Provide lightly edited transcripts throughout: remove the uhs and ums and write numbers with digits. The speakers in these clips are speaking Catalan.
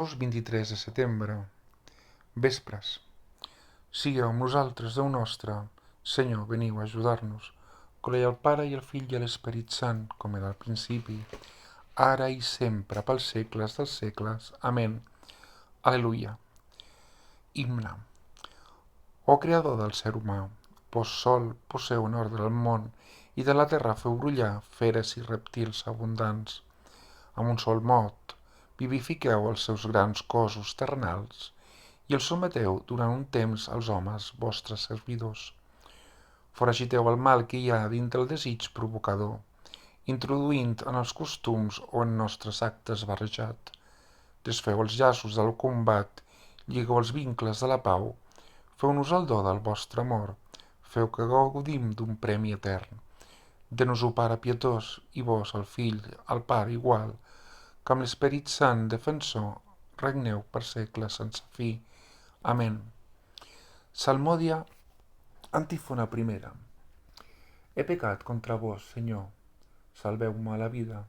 23 de setembre, vespres. Sigueu amb nosaltres, Déu nostre. Senyor, veniu a ajudar-nos. Glòria al Pare i al Fill i a l'Esperit Sant, com era al principi, ara i sempre, pels segles dels segles. Amén. Aleluia. Himne. O Creador del ser humà, vos sol poseu en ordre el món, i de la terra feu brollar feres i reptils abundants. Amb un sol mot, vivifiqueu els seus grans cossos terrenals i els someteu durant un temps als homes vostres servidors. Foragiteu el mal que hi ha dintre el desig provocador, introduint en els costums o en nostres actes barrejat. Desfeu els llaços del combat, lligueu els vincles de la pau, feu-nos el do del vostre amor, feu que gaudim d'un premi etern. Denos-ho, Pare pietós, i vos, el Fill, el Pare igual, que amb l'Esperit Sant defensor regneu per segles sense fi. Amén. Salmòdia, antífona primera. He pecat contra vos, Senyor, salveu-me la vida.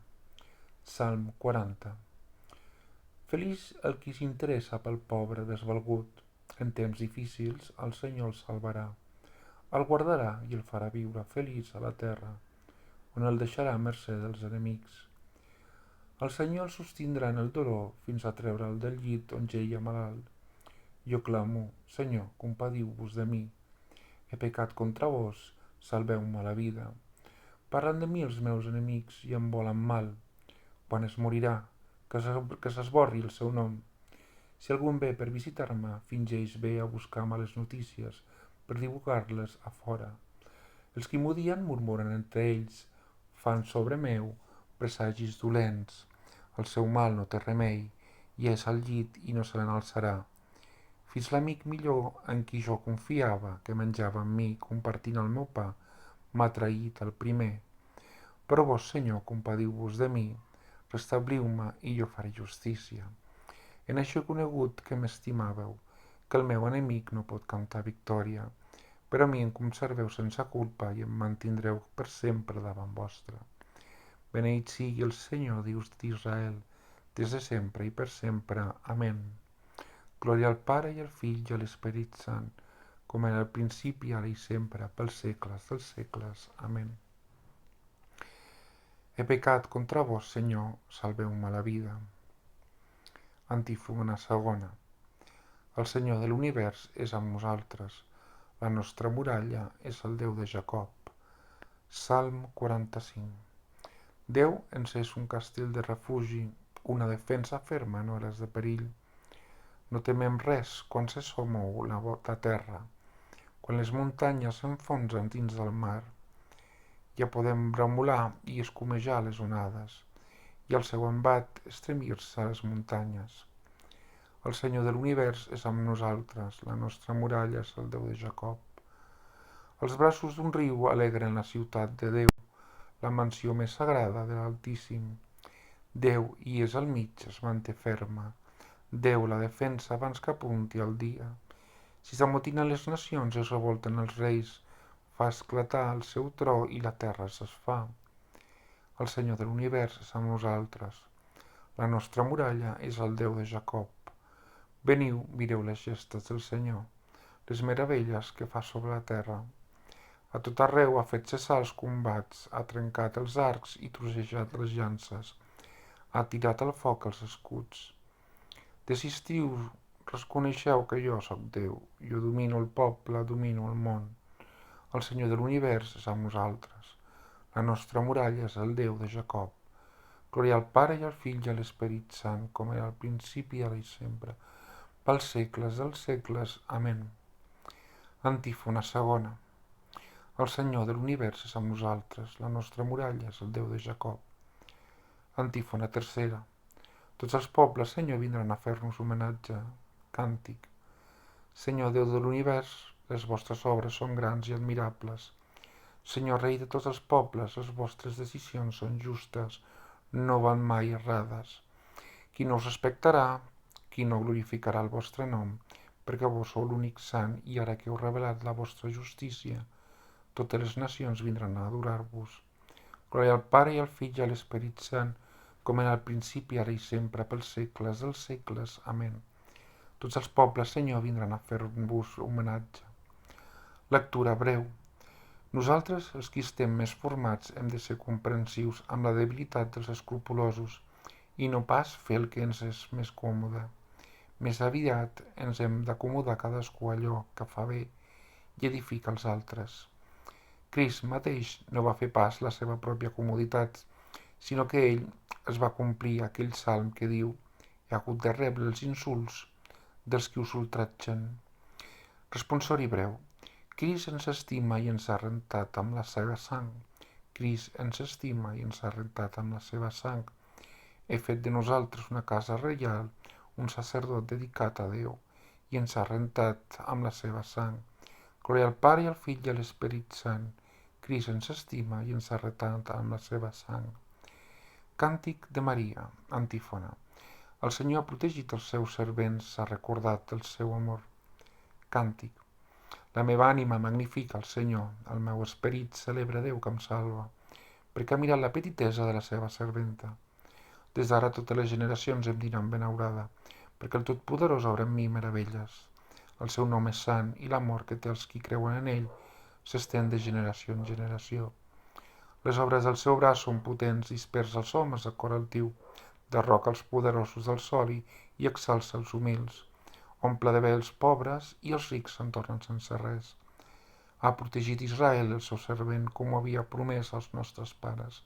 Salm 40. Feliç el qui s'interessa pel pobre desvalgut. En temps difícils el Senyor el salvarà. El guardarà i el farà viure feliç a la terra, on el deixarà a mercè dels enemics. El Senyor el sostindrà en el dolor fins a treure'l del llit on jeia malalt. Jo clamo, Senyor, compadiu-vos de mi. He pecat contra vos, salveu-me la vida. Parlen de mi els meus enemics i em volen mal. Quan es morirà, que s'esborri el seu nom. Si algun ve per visitar-me, fingeix bé a buscar males notícies, per divulgar-les a fora. Els qui m'odien murmuren entre ells, fan sobre meu presagis dolents. El seu mal no té remei, i és al llit i no se n'alçarà. Fins l'amic millor en qui jo confiava, que menjava amb mi compartint el meu pa, m'ha traït el primer. Però vos, Senyor, compadiu-vos de mi, restabliu-me i jo faré justícia. En això he conegut que m'estimàveu, que el meu enemic no pot cantar victòria, però a mi em conserveu sense culpa i em mantindreu per sempre davant vostre. Beneït sigui el Senyor, Déu d'Israel, des de sempre i per sempre. Amén. Glòria al Pare i al Fill i a l'Esperit Sant, com era al principi, ara i sempre, pels segles dels segles. Amén. He pecat contra vos, Senyor, salveu-me la vida. Antífona segona. El Senyor de l'univers és amb nosaltres. La nostra muralla és el Déu de Jacob. Salm 45. Déu ens és un castell de refugi, una defensa ferma en hores de perill. No temem res quan se somou la terra, quan les muntanyes s'enfonsen dins del mar. Ja podem bramular i escumejar les onades, i al seu embat estremir-se a les muntanyes. El Senyor de l'univers és amb nosaltres, la nostra muralla és el Déu de Jacob. Els braços d'un riu alegren la ciutat de Déu, la mansió més sagrada de l'Altíssim. Déu hi és al mig, es manté ferma. Déu la defensa abans que apunti el dia. Si s'amotinen les nacions i es revolten els reis, fa esclatar el seu tro i la terra s'esfà. El Senyor de l'univers és amb nosaltres. La nostra muralla és el Déu de Jacob. Veniu, mireu les gestes del Senyor, les meravelles que fa sobre la terra. A tot arreu ha fet cessar els combats, ha trencat els arcs i trossejat les llances, ha tirat al foc els escuts. Desistiu, reconeixeu que jo sóc Déu, jo domino el poble, domino el món. El Senyor de l'univers és amb nosaltres. La nostra muralla és el Déu de Jacob. Glòria al Pare i al Fill i a l'Esperit Sant, com era al principi, ara i sempre, pels segles dels segles. Amén. Antífona segona. El Senyor de l'univers és amb nosaltres, la nostra muralla és el Déu de Jacob. Antífona tercera. Tots els pobles, Senyor, vindran a fer-nos homenatge. Càntic. Senyor Déu de l'univers, les vostres obres són grans i admirables. Senyor Rei de tots els pobles, les vostres decisions són justes, no van mai errades. Qui no us respectarà, qui no glorificarà el vostre nom, perquè vos sou l'únic sant i ara que heu revelat la vostra justícia, totes les nacions vindran a adorar-vos. Glòria al Pare i al Fill i a l'Esperit Sant, com era al principi, ara i sempre, pels segles dels segles. Amén. Tots els pobles, Senyor, vindran a fer-vos homenatge. Lectura breu. Nosaltres, els qui estem més formats, hem de ser comprensius amb la debilitat dels escrupulosos i no pas fer el que ens és més còmode. Més aviat ens hem d'acomodar cadascú allò que fa bé i edifica els altres. Crist mateix no va fer pas la seva pròpia comoditat, sinó que ell es va complir aquell salm que diu: he hagut de rebre els insults dels qui us ultratgen. Responsori breu. Crist ens estima i ens ha rentat amb la seva sang. Crist ens estima i ens ha rentat amb la seva sang. He fet de nosaltres una casa reial, un sacerdot dedicat a Déu, i ens ha rentat amb la seva sang. Glòria al Pare i al Fill i a l'Esperit Sant. Crist ens estima i ens ha rentat amb la seva sang. Càntic de Maria, antífona. El Senyor ha protegit els seus servents, s'ha recordat del seu amor. Càntic. La meva ànima magnifica el Senyor, el meu esperit celebra Déu que em salva, perquè ha mirat la petitesa de la seva serventa. Des d'ara totes les generacions em diran benaurada, perquè el Totpoderós obre en mi meravelles. El seu nom és sant i l'amor que té els qui creuen en ell s'estén de generació en generació. Les obres del seu braç són potents, dispersa els homes a cor altiu, derroca els poderosos del sol i exalça els humils. Omple de bé els pobres i els rics se'n tornen sense res. Ha protegit Israel, el seu servent, com ho havia promès als nostres pares.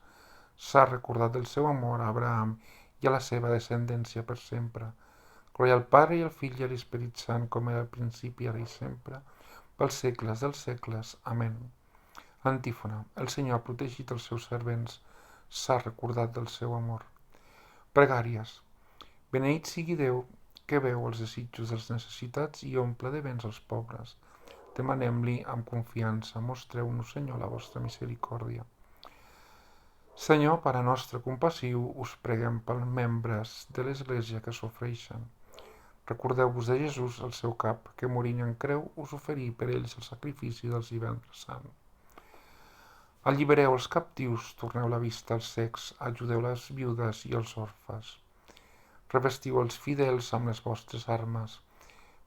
S'ha recordat del seu amor a Abraham i a la seva descendència per sempre. Glòria al Pare i al Fill i a l'Esperit Sant, com era al principi, ara i sempre, pels segles dels segles. Amén. Antífona. El Senyor ha protegit els seus servents, s'ha recordat del seu amor. Pregàries. Beneït sigui Déu, que veu els desitjos dels necessitats i omple de béns els pobres. Demanem-li amb confiança, mostreu-nos, Senyor, la vostra misericòrdia. Senyor, Pare nostre compassiu, us preguem pels membres de l'Església que s'ofreixen. Recordeu-vos de Jesús, el seu cap, que morint en creu us oferí per ells el sacrifici dels divendres sant. Allibereu els captius, torneu la vista als cecs, ajudeu les viudes i els orfes. Revestiu els fidels amb les vostres armes,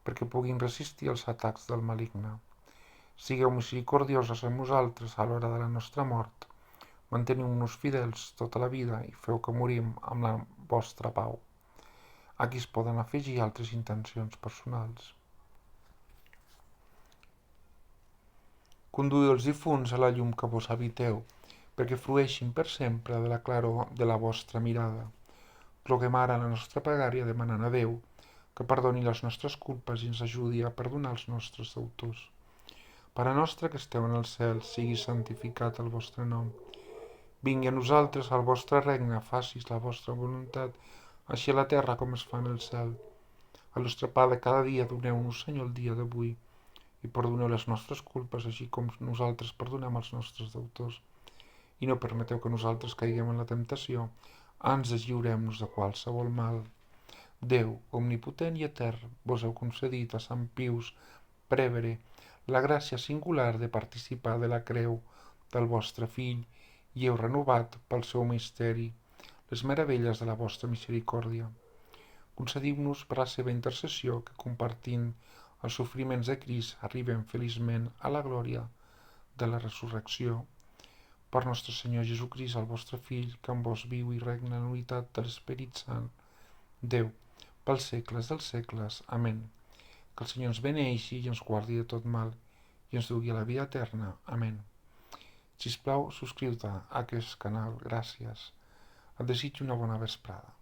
perquè puguin resistir els atacs del maligne. Sigueu misericordiosos amb nosaltres a l'hora de la nostra mort. Manteniu-nos fidels tota la vida i feu que morim amb la vostra pau. Aquí es poden afegir altres intencions personals. Conduïu els difunts a la llum que vos habiteu, perquè frueixin per sempre de la claror de la vostra mirada. Roguem ara la nostra pregària demanant a Déu que perdoni les nostres culpes i ens ajudi a perdonar els nostres deutors. Pare nostre que esteu en el cel, sigui santificat el vostre nom. Vingui a nosaltres el vostre regne, facis la vostra voluntat, així a la terra com es fa en el cel. El nostre pa de cada dia doneu-nos, Senyor, el dia d'avui, i perdoneu les nostres culpes, així com nosaltres perdonem als nostres deutors. I no permeteu que nosaltres caiguem en la temptació, ans lliurem-nos de qualsevol mal. Déu, omnipotent i etern, vos heu concedit a Sant Pius Prevere la gràcia singular de participar de la creu del vostre Fill i heu renovat pel seu misteri les meravelles de la vostra misericòrdia. Concediu-nos per la seva intercessió que, compartint els sofriments de Crist, arribem feliçment a la glòria de la resurrecció. Per nostre Senyor Jesucrist, el vostre Fill, que amb vos viu i regna en unitat de l'Esperit Sant, Déu, pels segles dels segles. Amén. Que el Senyor ens beneixi i ens guardi de tot mal i ens dugui a la vida eterna. Amén. Sisplau, subscriu-te a aquest canal. Gràcies. Et desitjo una bona vesprada.